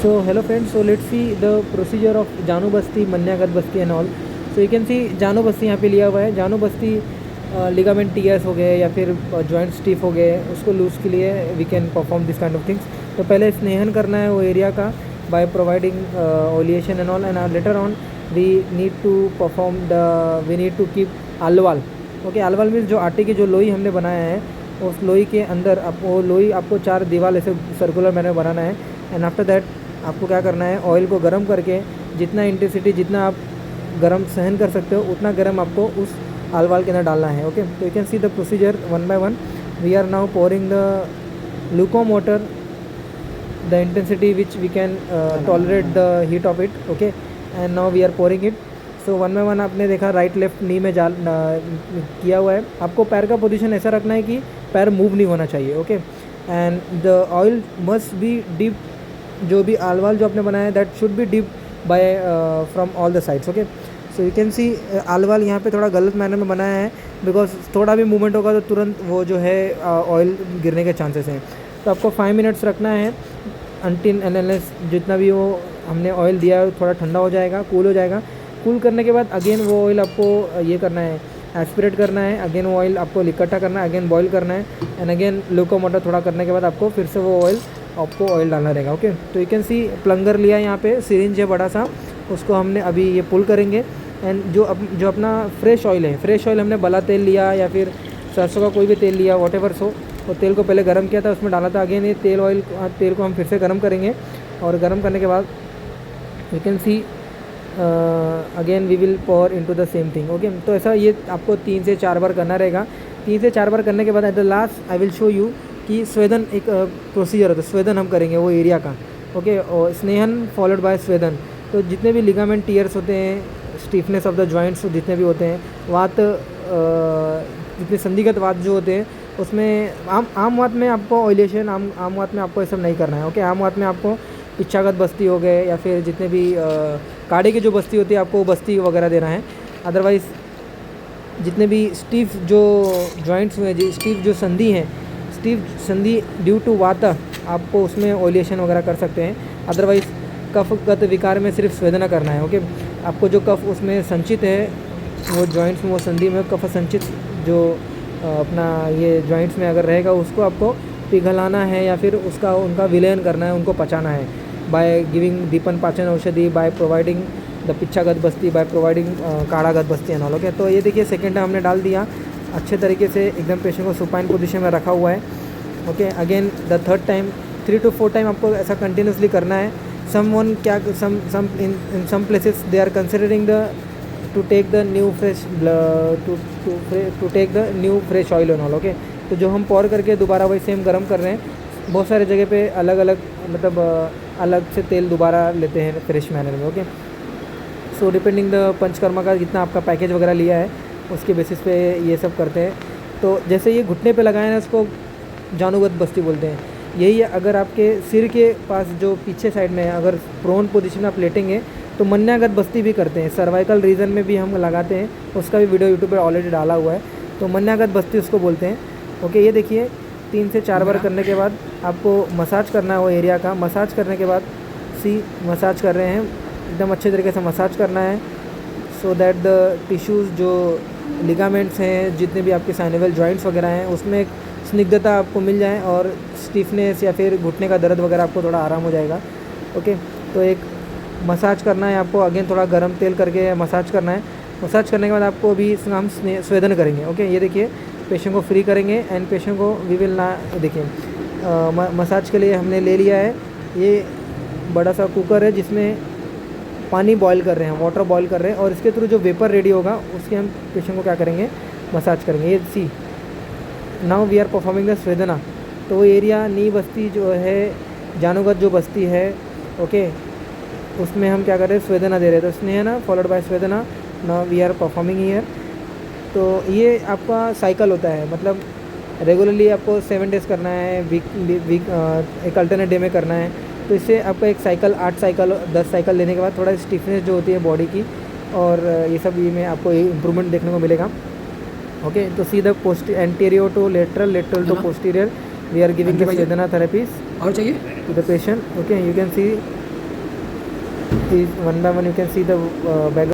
So hello friends, so let's see the procedure of Janu Basti, Manyagat Basti and all. So you can see Janu Basti यहाँ पे लिया हुआ है. Janu Basti ligament tears हो गए या फिर जॉइंट स्टिफ हो गए, उसको लूज़ के लिए we can perform this kind of things. तो पहले स्नेहन करना है वो एरिया का by providing oleation and all, and later on we need to perform we need to keep अलवाल. ओके, अलवाल मीन्स जो आटे की जो लोई हमने बनाया है उस लोई के अंदर वो लोई आपको 4 दीवार ऐसे सर्कुलर मैनर बनाना है. एंड आफ्टर दैट आपको क्या करना है, ऑयल को गर्म करके जितना इंटेंसिटी जितना आप गर्म सहन कर सकते हो उतना गर्म आपको उस अलवाल के अंदर डालना है. ओके, तो you can see the procedure one by one. We are now pouring the lukewarm water, the intensity which we can tolerate the heat of it. Okay, and now we are pouring it. So one by one आपने देखा right left नी में किया हुआ है. आपको पैर का position ऐसा रखना है कि पैर मूव नहीं होना चाहिए. Okay, and the oil must be deep. जो भी अलवाल जो आपने बनाया है that should be deep by from all the sides. Okay, so you can see अलवाल यहाँ पे थोड़ा गलत मैनर में बनाया है बिकॉज थोड़ा भी मूवमेंट होगा तो तुरंत वो जो है ऑयल गिरने के चांसेस हैं. तो आपको 5 मिनट्स रखना है अनटिल एंड अनलेस जितना भी वो हमने ऑयल दिया है थोड़ा ठंडा हो जाएगा, कूल हो जाएगा. कूल करने के बाद अगेन वो ऑयल आपको ये करना है, एस्पिरेट करना है. अगेन वो ऑयल आपको इकट्ठा करना है, अगेन बॉईल करना है, एंड अगेन लुको मोटर थोड़ा करने के बाद आपको फिर से वो ऑयल आपको ऑयल डालना रहेगा. ओके, तो यू कैन सी प्लंगर लिया यहाँ पे, सिरिंज है बड़ा सा, उसको हमने अभी ये पुल करेंगे. एंड जो अपना फ्रेश ऑयल है, फ्रेश ऑयल हमने बला तेल लिया या फिर सरसों का कोई भी तेल लिया, वॉट एवर सो, वो तेल को पहले गर्म किया था उसमें डाला था. अगेन ये तेल को हम फिर से गर्म करेंगे और गर्म करने के बाद you can see again we will pour into the same thing. Okay, तो ऐसा ये आपको 3 से 4 बार करना रहेगा. 3 से 4 बार करने के बाद at the last I will show you कि स्वेदन एक प्रोसीजर होता है, स्वेदन हम करेंगे वो एरिया का. ओके, और स्नेहन फॉलोड बाय स्वेदन. तो जितने भी लिगामेंट टीयर्स होते हैं, स्टिफनेस ऑफ द जॉइंट्स जितने भी होते हैं, वात जितने संधिगत वात जो होते हैं उसमें आम वात में आपको ऑयलेशन, आम वात में आपको ये सब नहीं करना है. ओके, आम वात में आपको पिच्छागत बस्ती हो गए या फिर जितने भी काढ़े की जो बस्ती होती है आपको बस्ती वगैरह देना है. अदरवाइज़ जितने भी स्टीफ जो जॉइंट्स हुए, स्टीफ जो संधि हैं, स्टीफ संधि ड्यू टू वाता आपको उसमें ऑयलेशन वगैरह कर सकते हैं. अदरवाइज़ कफगत विकार में सिर्फ स्वेदना करना है. ओके, आपको जो कफ उसमें संचित है वो जॉइंट्स में, वो संधि में कफ संचित जो अपना ये जॉइंट्स में अगर रहेगा उसको आपको पिघलाना है या फिर उनका विलयन करना है, उनको पचाना है बाय गिविंग दीपन पाचन औषधि, by providing the पिच्छागत Basti, by providing काढ़ागत Basti and all. Okay, तो ये देखिए सेकेंड टाइम हमने डाल दिया अच्छे तरीके से, एकदम पेशेंट को सुपाइन पोजीशन में रखा हुआ है. Okay, again the third time 3 to 4 time आपको ऐसा कंटिन्यूसली करना है. in some places they are considering to take the new fresh to take the new fresh oil and all. Okay, तो जो हम पॉर करके दोबारा वही सेम गर्म कर रहे हैं, बहुत सारे जगह पे अलग अलग मतलब अलग से तेल दोबारा लेते हैं फ्रेश मैनर में. Okay, so depending the panchakarma का जितना आपका पैकेज वगैरह लिया है उसके बेसिस पे ये सब करते हैं. तो जैसे ये घुटने पे लगाए हैं उसको जानुगत बस्ती बोलते हैं. यही अगर आपके सिर के पास जो पीछे साइड में है, अगर प्रोन पोजीशन में आप लेटेंगे तो मन्यागत बस्ती भी करते हैं. सर्वाइकल रीजन में भी हम लगाते हैं, उसका भी वीडियो यूट्यूब पर ऑलरेडी डाला हुआ है. तो मन्यागत बस्ती उसको बोलते हैं. ओके, ये देखिए 3 से 4 बार करने के बाद आपको मसाज करना है वो एरिया का. मसाज करने के बाद मसाज कर रहे हैं, एकदम अच्छे तरीके से मसाज करना है सो दैट द टिश्यूज़ जो लिगामेंट्स हैं, जितने भी आपके साइनेवल जॉइंट्स वगैरह हैं उसमें एक स्निग्धता आपको मिल जाए और स्टिफनेस या फिर घुटने का दर्द वगैरह आपको थोड़ा आराम हो जाएगा. ओके, तो एक मसाज करना है आपको, अगेन थोड़ा गर्म तेल करके मसाज करना है. मसाज करने के बाद आपको अभी हम स्वेदन करेंगे. ओके, ये देखिए पेशेंट को फ्री करेंगे एंड पेशेंट को वी विल ना देखिए मसाज के लिए हमने ले लिया है ये बड़ा सा कुकर है जिसमें पानी बॉईल कर रहे हैं, वाटर बॉईल कर रहे हैं, और इसके थ्रू जो वेपर रेडी होगा उसके हम पेशेंट को क्या करेंगे, मसाज करेंगे. ये see now we are performing the swedana. तो वो एरिया नी बस्ती जो है, जानुगत जो बस्ती है, ओके, उसमें हम क्या कर रहे हैं, स्वेदना दे रहे हैं. तो snehana followed by swedana. Now we are performing here. तो ये आपका साइकिल होता है, मतलब रेगुलरली आपको 7 डेज़ करना है, वीक एक अल्टरनेट डे में करना है. तो इससे आपका एक साइकिल 8 साइकिल 10 साइकिल लेने के बाद थोड़ा स्टिफनेस जो होती है बॉडी की और ये सब ये में आपको इम्प्रूवमेंट देखने को मिलेगा. ओके, तो see the anterior to lateral to posterior we are giving the swedana therapies और चाहिए to the patient. Okay, you can see these one by one you can see the background